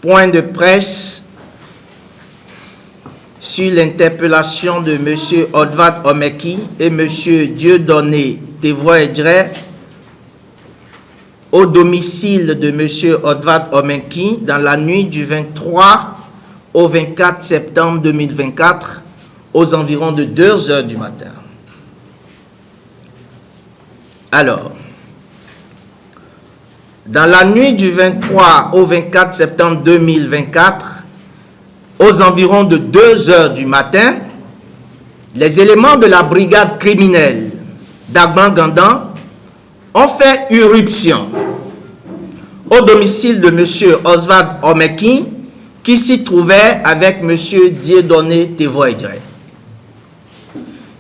point de presse sur l'interpellation de M. Odvad Omeki et M. Dieudonné Tevoyedre au domicile de M. Odvad Omeki dans la nuit du 23 au 24 septembre 2024 aux environs de 2 heures du matin. Alors, dans la nuit du 23 au 24 septembre 2024, aux environs de 2 heures du matin, les éléments de la brigade criminelle d'Agban-Gandan ont fait irruption au domicile de M. Oswald Omeki, qui s'y trouvait avec M. Dieudonné Tevoyedre.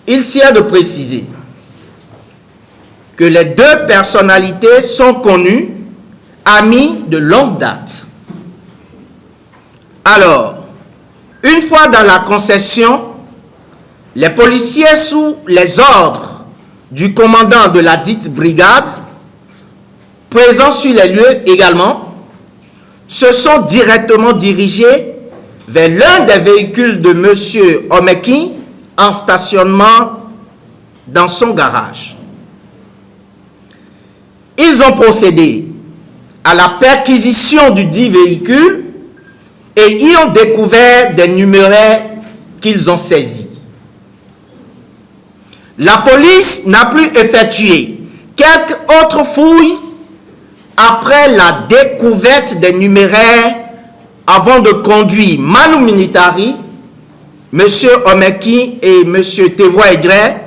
Il s'y est de préciser que les deux personnalités sont connues, amies de longue date. Alors, une fois dans la concession, les policiers sous les ordres du commandant de la dite brigade, présents sur les lieux également, se sont directement dirigés vers l'un des véhicules de M. Omeki en stationnement dans son garage. Ils ont procédé à la perquisition du dit véhicule et y ont découvert des numéraires qu'ils ont saisis. La police n'a plus effectué quelques autres fouilles après la découverte des numéraires avant de conduire manu militari M. Omeki et M. Tevoyedre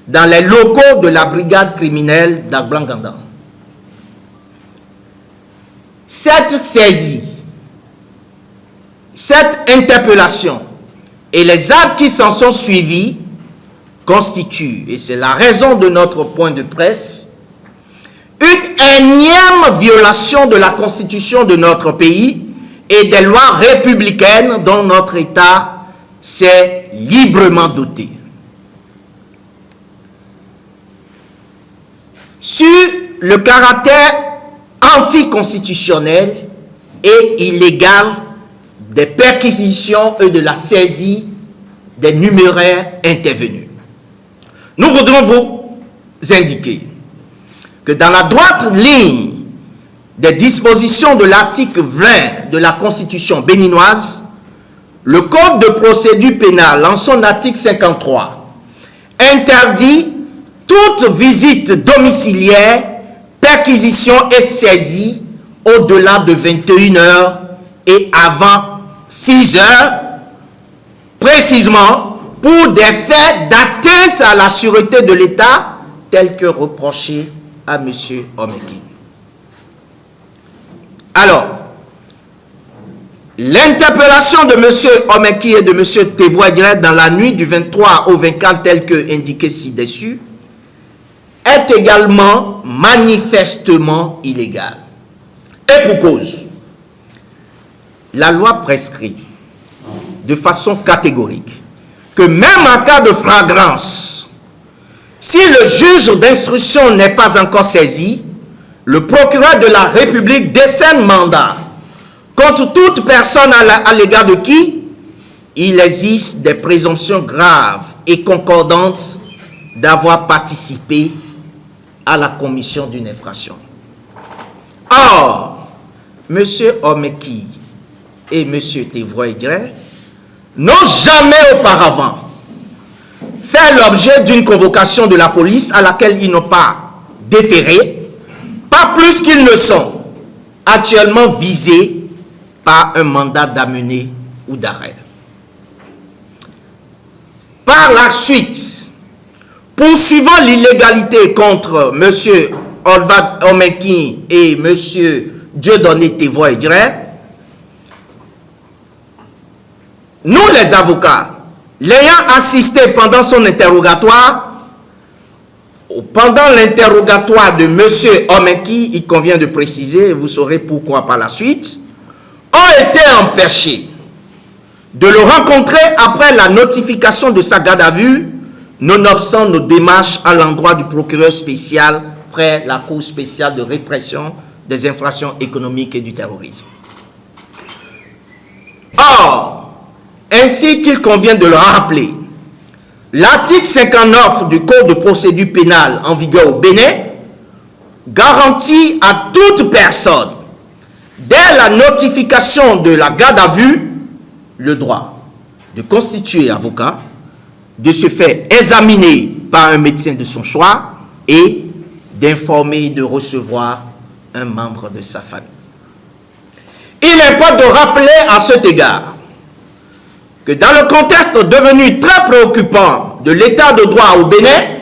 dans les locaux de la brigade criminelle d'Agban-Gandan. Cette saisie, cette interpellation et les actes qui s'en sont suivis constituent, et c'est la raison de notre point de presse, une énième violation de la constitution de notre pays et des lois républicaines dont notre État s'est librement doté. Sur le caractère anticonstitutionnel et illégal des perquisitions et de la saisie des numéraires intervenus, nous voudrons vous indiquer que dans la droite ligne des dispositions de l'article 20 de la Constitution béninoise, le Code de procédure pénale, en son article 53, interdit toute visite domiciliaire, perquisition et saisie au-delà de 21 heures et avant 6 heures, précisément pour des faits d'atteinte à la sûreté de l'État tels que reprochés à M. Omeki. Alors, l'interpellation de M. Omeki et de M. Tevoyedre dans la nuit du 23 au 24 tel que indiqué ci-dessus est également manifestement illégale. Et pour cause, la loi prescrit de façon catégorique que même en cas de flagrance, si le juge d'instruction n'est pas encore saisi, le procureur de la République décerne mandat contre toute personne à l'égard de qui il existe des présomptions graves et concordantes d'avoir participé à la commission d'une infraction. Or, M. Omeki et M. Tevoyedre n'ont jamais auparavant fait l'objet d'une convocation de la police à laquelle ils n'ont pas déféré, pas plus qu'ils ne sont actuellement visés par un mandat d'amener ou d'arrêt. Par la suite, poursuivant l'illégalité contre M. Odvad Omeki et M. Dieudonné Tevoyedre, nous les avocats, l'ayant assisté pendant son interrogatoire, pendant l'interrogatoire de M. Omeki, il convient de préciser, et vous saurez pourquoi par la suite, ont été empêchés de le rencontrer après la notification de sa garde à vue, nonobstant nos démarches à l'endroit du procureur spécial près la Cour spéciale de répression des infractions économiques et du terrorisme. Or, ainsi qu'il convient de le rappeler, l'article 59 du Code de procédure pénale en vigueur au Bénin garantit à toute personne, dès la notification de la garde à vue, le droit de constituer avocat, de se faire examiner par un médecin de son choix et d'informer et de recevoir un membre de sa famille. Il importe de rappeler à cet égard que dans le contexte devenu très préoccupant de l'état de droit au Bénin,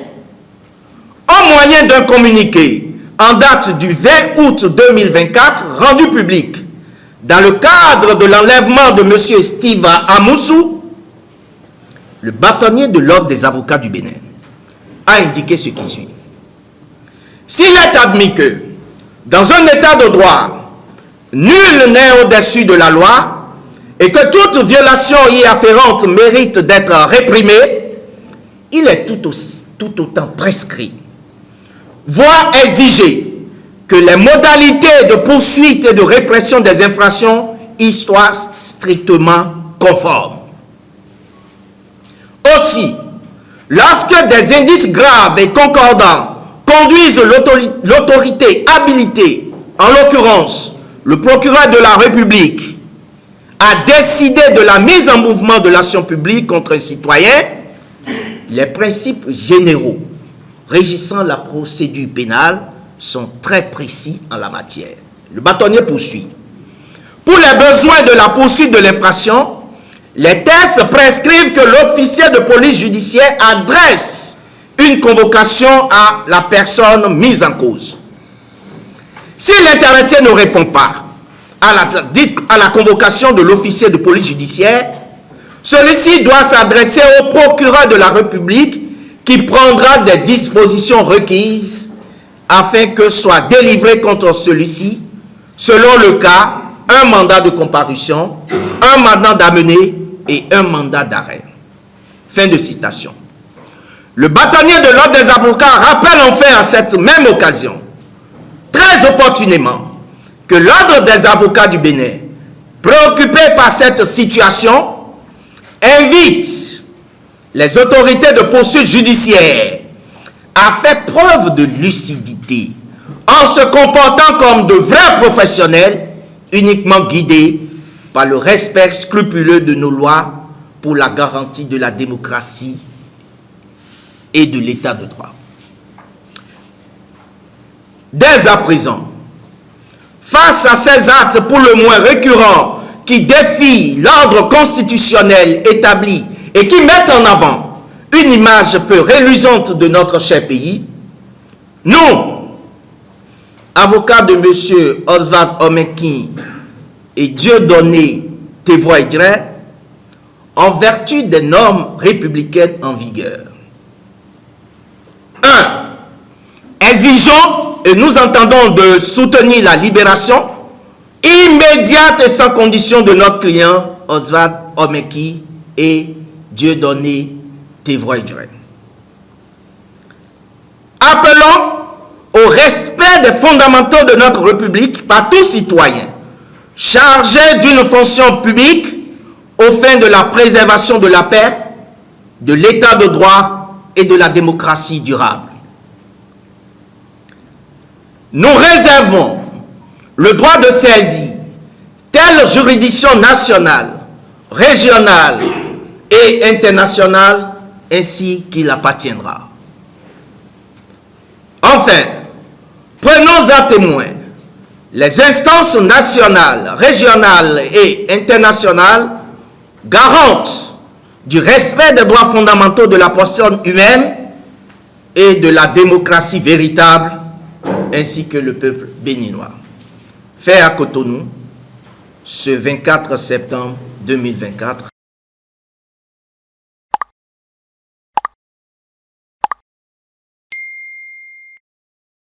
au moyen d'un communiqué en date du 20 août 2024 rendu public dans le cadre de l'enlèvement de M. Steve Amoussou, le bâtonnier de l'ordre des avocats du Bénin a indiqué ce qui suit. S'il est admis que, dans un état de droit, nul n'est au-dessus de la loi et que toute violation y afférente mérite d'être réprimée, il est tout autant prescrit, voire exigé, que les modalités de poursuite et de répression des infractions y soient strictement conformes. Aussi, lorsque des indices graves et concordants conduisent l'autorité habilitée, en l'occurrence le procureur de la République, à décider de la mise en mouvement de l'action publique contre un citoyen, les principes généraux régissant la procédure pénale sont très précis en la matière. Le bâtonnier poursuit. Pour les besoins de la poursuite de l'infraction, les textes prescrivent que l'officier de police judiciaire adresse une convocation à la personne mise en cause. Si l'intéressé ne répond pas à la convocation de l'officier de police judiciaire, celui-ci doit s'adresser au procureur de la République qui prendra des dispositions requises afin que soit délivré contre celui-ci, selon le cas, un mandat de comparution, un mandat d'amener et un mandat d'arrêt. Fin de citation. Le bâtonnier de l'ordre des avocats rappelle enfin à cette même occasion, très opportunément, que l'ordre des avocats du Bénin, préoccupé par cette situation, invite les autorités de poursuite judiciaire à faire preuve de lucidité en se comportant comme de vrais professionnels uniquement guidés par le respect scrupuleux de nos lois pour la garantie de la démocratie et de l'état de droit. Dès à présent, face à ces actes pour le moins récurrents qui défient l'ordre constitutionnel établi et qui mettent en avant une image peu reluisante de notre cher pays, nous, avocats de M. Oswald Omeki et Dieudonné Tevoidret, en vertu des normes républicaines en vigueur. 1. Exigeons et nous entendons de soutenir la libération immédiate et sans condition de notre client Oswald Omeki et Dieudonné Tevoidret. Appelons au respect des fondamentaux de notre République par tout citoyen chargé d'une fonction publique aux fins de la préservation de la paix, de l'état de droit et de la démocratie durable. Nous réservons le droit de saisir telle juridiction nationale, régionale et internationale ainsi qu'il appartiendra. Enfin, prenons à témoin les instances nationales, régionales et internationales garantes du respect des droits fondamentaux de la personne humaine et de la démocratie véritable, ainsi que le peuple béninois. Fait à Cotonou, ce 24 septembre 2024,